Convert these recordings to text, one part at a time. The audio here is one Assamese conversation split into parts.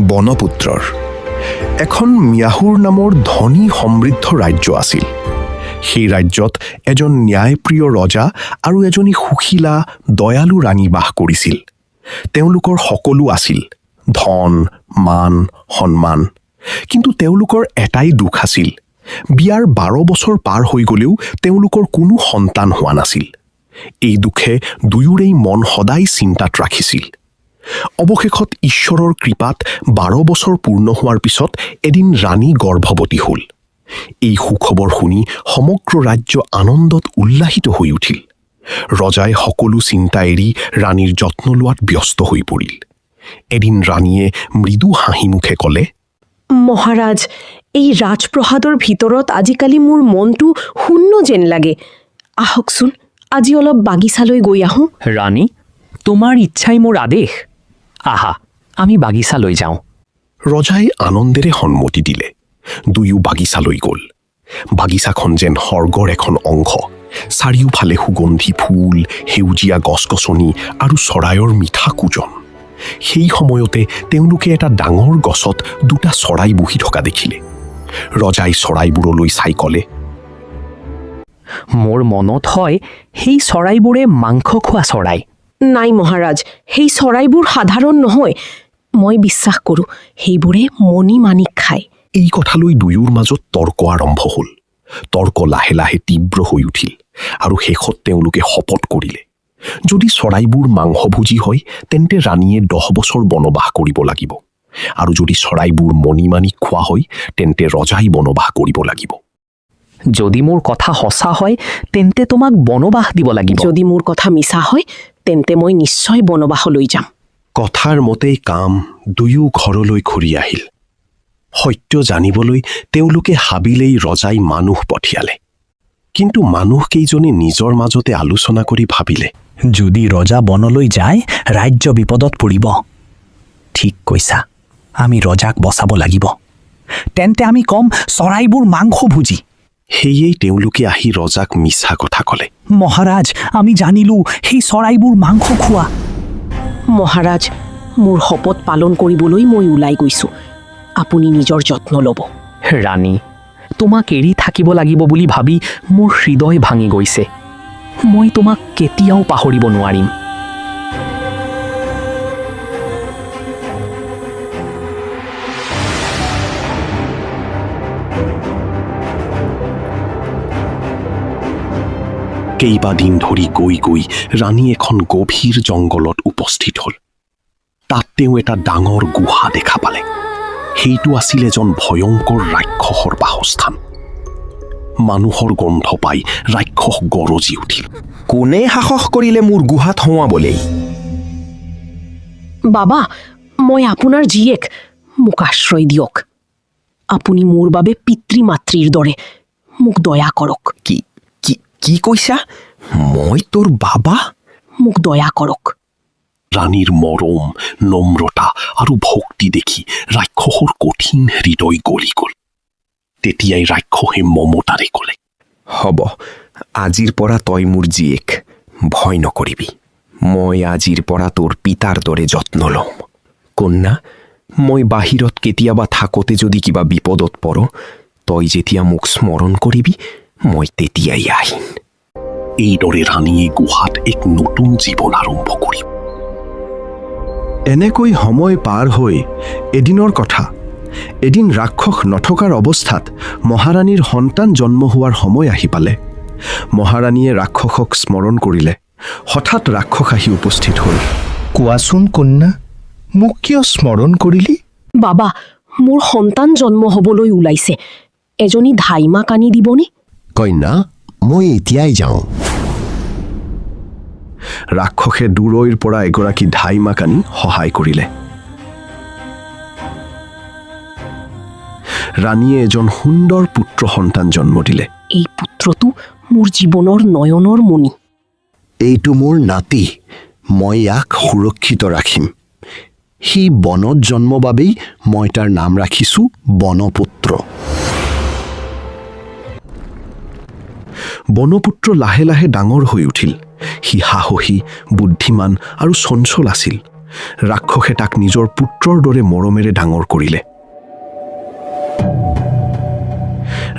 বনপুত্ৰৰ এখন মিয়াহুৰ নামৰ ধনী সমৃদ্ধ ৰাজ্য আছিল। সেই ৰাজ্যত এজন ন্যায়প্ৰিয় ৰজা আৰু এজনী সুশীলা দয়ালু ৰাণী বাস কৰিছিল। তেওঁলোকৰ সকলো আছিল, ধন, মান, সন্মান। কিন্তু তেওঁলোকৰ এটাই দুখ আছিল, বিয়াৰ 12 বছৰ পাৰ হৈ গ'লেও তেওঁলোকৰ কোনো সন্তান হোৱা নাছিল। এই দুখে দুয়োৰেই মন সদায় চিন্তাত ৰাখিছিল। অৱশেষত ঈশ্বৰৰ কৃপাত 12 বছৰ পূৰ্ণ হোৱাৰ পিছত এদিন ৰাণী গৰ্ভৱতী হ'ল। এই সুখবৰ শুনি সমগ্ৰ ৰাজ্য আনন্দত উল্লাসিত হৈ উঠিল। ৰজাই সকলো চিন্তা এৰি ৰাণীৰ যত্ন লোৱাত ব্যস্ত হৈ পৰিল। এদিন ৰাণীয়ে মৃদু হাঁহিমুখে ক'লে, মহাৰাজ, এই ৰাজপ্ৰসাদৰ ভিতৰত আজিকালি মোৰ মনটো শূন্য যেন লাগে। আহকচোন, আজি অলপ বাগিচালৈ গৈ আহোঁ। ৰাণী, তোমাৰ ইচ্ছাই মোৰ আদেশ। আহা, আমি বাগিচালৈ যাওঁ। ৰজাই আনন্দেৰে সন্মতি দিলে। দুয়ো বাগিচালৈ গ'ল। বাগিচাখন যেন স্বৰ্গৰ এখন অংশ। চাৰিওফালে সুগন্ধি ফুল, সেউজীয়া গছ-গছনি আৰু চৰাইৰ মিঠা কুজন। সেই সময়তে তেওঁলোকে এটা ডাঙৰ গছত দুটা চৰাই বহি থকা দেখিলে। ৰজাই চৰাইবোৰলৈ চাই ক'লে, মোৰ মনত হয় সেই চৰাইবোৰে মাংস খোৱা চৰাই। নাই মহাৰাজ, সেই চৰাইবোৰ সাধাৰণ নহয়। মই বিশ্বাস কৰোঁ সেইবোৰে মণি মাণিক খায়। এই কথালৈ দুয়োৰ মাজত তৰ্ক আৰম্ভ হ'ল। তৰ্ক লাহে লাহে তীব্ৰ হৈ উঠিল আৰু শেষত তেওঁলোকে শপত কৰিলে, যদি চৰাইবোৰ মাংসভোজী হয় তেন্তে ৰাণীয়ে 10 বছৰ বনবাস কৰিব লাগিব, আৰু যদি চৰাইবোৰ মণিমাণিক খোৱা হয় তেন্তে ৰজাই বনবাস কৰিব লাগিব। যদি মোৰ কথা সঁচা হয় তেন্তে তোমাক বনবাস দিব লাগিব। যদি মোৰ কথা মিছা হয় তেন্তে মই নিশ্চয় বনবাসলৈ যাম। কথাৰ মতেই কাম দুয়ো ঘৰলৈ ঘূৰি আহিল। সত্য জানিবলৈ তেওঁলোকে ভাবিলেই ৰজাই মানুহ পঠিয়ালে। কিন্তু মানুহকেইজনে নিজৰ মাজতে আলোচনা কৰি ভাবিলে, যদি ৰজা বনলৈ যায় ৰাজ্য বিপদত পৰিব। ঠিক কৈছা, আমি ৰজাক বচাব লাগিব। তেন্তে আমি কম চৰাইবোৰ মাংসভোজী। সেয়েই তেওঁলোকে আহি ৰজাক মিছা কথা ক'লে। মহাৰাজ, আমি জানিলো সেই চৰাইবোৰ মাংস খোৱা। মহাৰাজ, মোৰ শপত পালন কৰিবলৈ মই ওলাই গৈছোঁ। আপুনি নিজৰ যত্ন ল'ব। ৰাণী, তোমাক এৰি থাকিব লাগিব বুলি ভাবি মোৰ হৃদয় ভাঙি গৈছে। মই তোমাক কেতিয়াও পাহৰিব নোৱাৰিম। কেইবাদিন ধৰি গৈ গৈ ৰাণী এখন গভীৰ জংঘলত উপস্থিত হ'ল। তাত তেওঁ এটা ডাঙৰ গুহা দেখা পালে। সেইটো আছিল এজন ভয়ংকৰ ৰাক্ষসৰ বাসস্থান। মানুহৰ গন্ধ পাই ৰাক্ষস গৰজি উঠিল। কোনে সাহস কৰিলে মোৰ গুহাত সোমাবলৈ? বাবা, মই আপোনাৰ জীয়েক, মোক আশ্ৰয় দিয়ক। আপুনি মোৰ বাবে পিতৃ মাতৃৰ দৰে, মোক দয়া কৰক। কি কৈছা? মই তোৰ বাবা? মোক দয়া কৰক। ৰাণীৰ মৰম, নম্ৰতা আৰু ভক্তি দেখি ৰাক্ষসৰ কঠিন হৃদয় গলি গ'ল। তেতিয়াই ৰাক্ষসে মমতাৰে ক'লে, হ'ব, আজিৰ পৰা তই মোৰ জীয়েক, ভয় নকৰিবি। মই আজিৰ পৰা তোৰ পিতাৰ দৰে যত্ন ল'ম। কন্যা, মই বাহিৰত কেতিয়াবা থাকোঁতে যদি কিবা বিপদত পৰ, তই যেতিয়া মোক স্মৰণ কৰিবি মই তেতিয়াই আহিম। এইদৰে ৰাণীয়ে গুহাত এক নতুন জীৱন আৰম্ভ কৰিব। এনেকৈ সময় পাৰ হৈ এদিনৰ কথা, এদিন ৰাক্ষস নথকাৰ অৱস্থাত মহাৰাণীৰ সন্তান জন্ম হোৱাৰ সময় আহি পালে। মহাৰাণীয়ে ৰাক্ষসক স্মৰণ কৰিলে। হঠাৎ ৰাক্ষস আহি উপস্থিত হ'ল। কোৱাচোন কন্যা, মোক কিয় স্মৰণ কৰিলি? বাবা, মোৰ সন্তান জন্ম হ'বলৈ ওলাইছে। এজনী ধাইমাক আনি দিবনে? কন্যা, মই এতিয়াই যাওঁ। ৰাক্ষসে দূৰৈৰ পৰা এগৰাকী ধাইমাক আনি সহায় কৰিলে। ৰাণীয়ে এজন সুন্দৰ পুত্ৰ সন্তান জন্ম দিলে। এই পুত্ৰটো মোৰ জীৱনৰ নয়নৰ মণি। এইটো মোৰ নাতি, মই ইয়াক সুৰক্ষিত ৰাখিম। সি বনত জন্ম বাবেই মই তাৰ নাম ৰাখিছোঁ বনপুত্ৰ। বনপুত্ৰ লাহে লাহে ডাঙৰ হৈ উঠিল। সি সাহসী, বুদ্ধিমান আৰু চঞ্চল আছিল। ৰাক্ষসে তাক নিজৰ পুত্ৰৰ দৰে মৰমেৰে ডাঙৰ কৰিলে।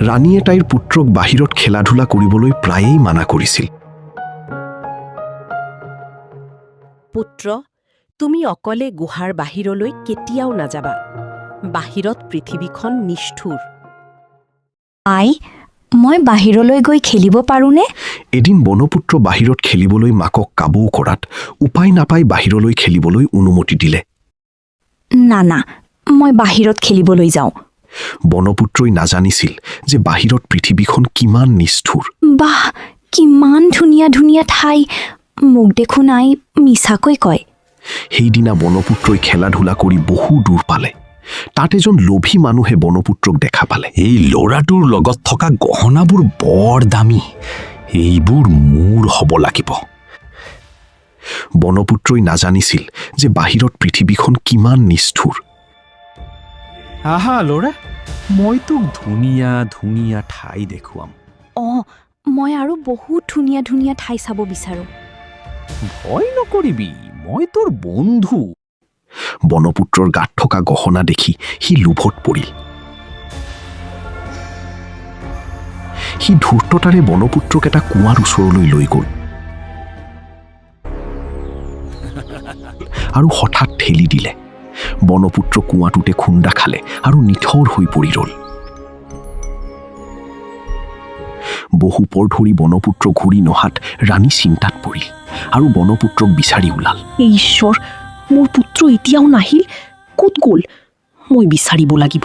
ৰাণীয়ে তাইৰ পুত্ৰক বাহিৰত খেলা ধূলা কৰিবলৈ প্ৰায়েই মানা কৰিছিল। পুত্ৰ, তুমি অকলে গুহাৰ বাহিৰলৈ কেতিয়াও নাযাবা। বাহিৰত পৃথিৱীখন নিষ্ঠুৰ। আই, মই বাহিৰলৈ গৈ খেলিব পাৰোঁনে? এদিন বনপুত্ৰ বাহিৰত খেলিবলৈ মাকক কাবৌ কৰাত উপায় নাপাই বাহিৰলৈ খেলিবলৈ অনুমতি দিলে। না, মই বাহিৰত খেলিবলৈ যাওঁ। বনপুত্ৰই নাজানিছিল যে বাহিৰত পৃথিৱীখন কিমান নিষ্ঠুৰ। বাহ, কিমান ধুনীয়া ধুনীয়া ঠাই। মোক দেখোন আই মিছাকৈ কয়। সেইদিনা বনপুত্ৰই খেলা ধূলা কৰি বহু দূৰ পালে। তাত এজন লোভী মানুহে বনপুত্ৰক দেখা পালে। এই ল'ৰাটোৰ লগত থকা গহনাবোৰ বৰ দামী, এইবোৰ মোৰ হ'ব লাগিব। বনপুত্ৰই নাজানিছিল যে বাহিৰত পৃথিৱীখন কিমান নিষ্ঠুৰ। আহা ল'ৰা, মই তোক ধুনীয়া ধুনীয়া ঠাই দেখুৱাম। মই আৰু বহুত ধুনীয়া ধুনীয়া ঠাই চাব বিচাৰোঁ। ভয় নকৰিবি, মই তোৰ বন্ধু। বনপুত্ৰৰ গাত থকা গহনা দেখি সি লোভত পৰিল। সি ধূৰ্ততাৰে বনপুত্ৰক এটা কুঁৱাৰ ওচৰলৈ লৈ গ'ল আৰু হঠাৎ ঠেলি দিলে। বনপুত্ৰ কুঁৱাটোতে খুন্দা খালে আৰু নিথৰ হৈ পৰি ৰ'ল। বহু পৰ ধৰি বনপুত্ৰ ঘূৰি নহাত ৰাণী চিন্তাত পৰিল আৰু বনপুত্ৰক বিচাৰি ওলাল। এই ঈশ্বৰ, মোৰ পুত্ৰ এতিয়াও নাহিল। ক'ত গ'ল? মই বিচাৰিব লাগিব।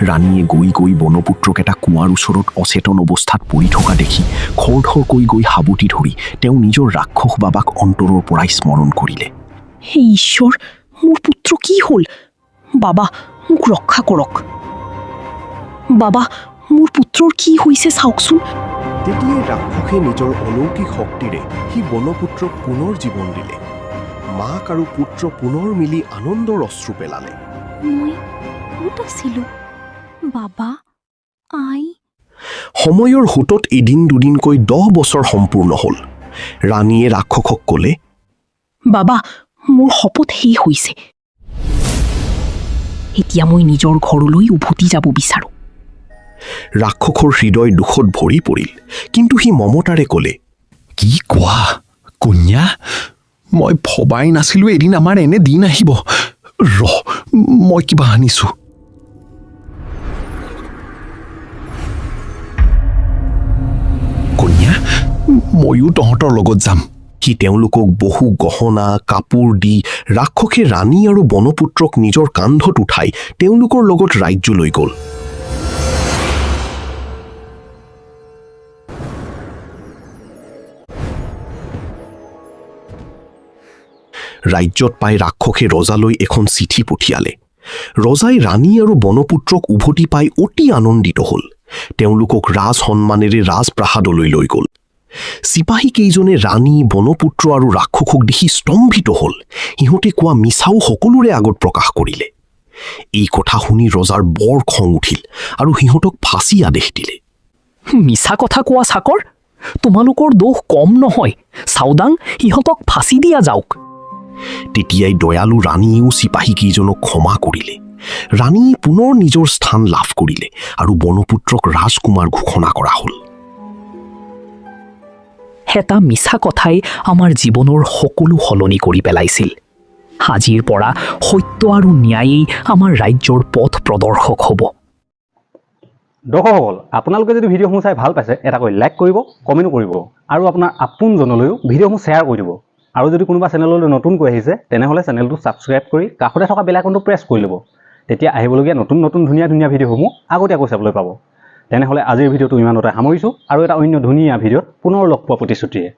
ৰাণীয়ে গৈ বনপুত্ৰক এটা কুঁৱাৰ ওচৰত অচেতন অৱস্থাত পৰি থকা দেখি খৰধৰকৈ গৈ সাৱটি ধৰি তেওঁ নিজৰ ৰাক্ষস বাবাক অন্তৰৰ পৰাই স্মৰণ কৰিলে। হে ঈশ্বৰ, মোৰ পুত্ৰ কি হ'ল? বাবা, মোক ৰক্ষা কৰক। বাবা, মোৰ পুত্ৰৰ কি হৈছে চাওকচোন। তেতিয়াই ৰাক্ষসে নিজৰ অলৌকিক শক্তিৰে সি বনপুত্ৰক পুনৰ জীৱন দিলে। মাক আৰু পুত্ৰ পুনৰ মিলি আনন্দৰ অশ্ৰু পেলালে। মই ক'ত আছিলোঁ? বাবা, আই। সময়ৰ সোঁতত এদিন দুদিনকৈ 10 বছৰ সম্পূৰ্ণ হ'ল। ৰাণীয়ে ৰাক্ষসক ক'লে, বাবা, মোৰ শপত শেষ হৈছে। এতিয়া মই নিজৰ ঘৰলৈ উভতি যাব বিচাৰোঁ। ৰাক্ষসৰ হৃদয় দুখত ভৰি পৰিল, কিন্তু সি মমতাৰে ক'লে, কি কোৱা কন্যা? মই ভবাই নাছিলো এদিন আমাৰ এনে দিন আহিব। মই কিবা আনিছো। কন্যা, ময়ো তহঁতৰ লগত যাম। সি তেওঁলোকক বহু গহনা কাপোৰ দি ৰাক্ষসে ৰাণী আৰু বনপুত্ৰক নিজৰ কান্ধত উঠাই তেওঁলোকৰ লগত ৰাজ্যলৈ গ'ল। ৰাজ্যত পাই ৰাক্ষসে ৰজালৈ এখন চিঠি পঠিয়ালে। ৰজাই ৰাণী আৰু বনপুত্ৰক উভতি পাই অতি আনন্দিত হ'ল। তেওঁলোকক ৰাজ সন্মানেৰে ৰাজপ্ৰাসাদলৈ লৈ গ'ল। চিপাহী কেইজনে ৰাণী, বনপুত্ৰ আৰু ৰাক্ষসক দেখি স্তম্ভিত হ'ল। সিহঁতে কোৱা মিছাও সকলোৰে আগত প্ৰকাশ কৰিলে। এই কথা শুনি ৰজাৰ বৰ খং উঠিল আৰু সিহঁতক ফাঁচী আদেশ দিলে। মিছা কথা কোৱা চাকৰ, তোমালোকৰ দোষ কম নহয়। চাওদাং, সিহঁতক ফাঁচি দিয়া যাওক। তেতিয়াই দয়ালু ৰাণীয়েও চিপাহী কেইজনক ক্ষমা কৰিলে। ৰাণীয়ে পুনৰ নিজৰ স্থান লাভ কৰিলে আৰু বনপুত্ৰক ৰাজকুমাৰ ঘোষণা কৰা হ'ল। এটা মিছা কথাই আমাৰ জীৱনৰ সকলো সলনি কৰি পেলাইছিল। আজিৰ পৰা সত্য আৰু ন্যায়েই আমাৰ ৰাজ্যৰ পথ প্ৰদৰ্শক হ'ব। দৰ্শকসকল, আপোনালোকে যদি ভিডিঅ'সমূহ চাই ভাল পাইছে, এটাকৈ লাইক কৰিব, কমেণ্ট কৰিব আৰু আপোনাৰ আপোনজনলৈও ভিডিঅ'সমূহ শ্বেয়াৰ কৰি দিব। আৰু যদি কোনোবা চেনেললৈ নতুনকৈ আহিছে, তেনেহ'লে চেনেলটো ছাবস্ক্ৰাইব কৰি কাষতে থকা বেল আইকনটো প্ৰেছ কৰি ল'ব। তেতিয়া আহিবলগীয়া নতুন নতুন ধুনীয়া ধুনীয়া ভিডিঅ'সমূহ আগতীয়াকৈ চাবলৈ পাব। তেনেহ'লে আজিৰ ভিডিঅ'টো ইমানতে সামৰিছোঁ আৰু এটা অন্য ধুনীয়া ভিডিঅ'ত পুনৰ লগ পোৱা প্ৰতিশ্ৰুতিৰে।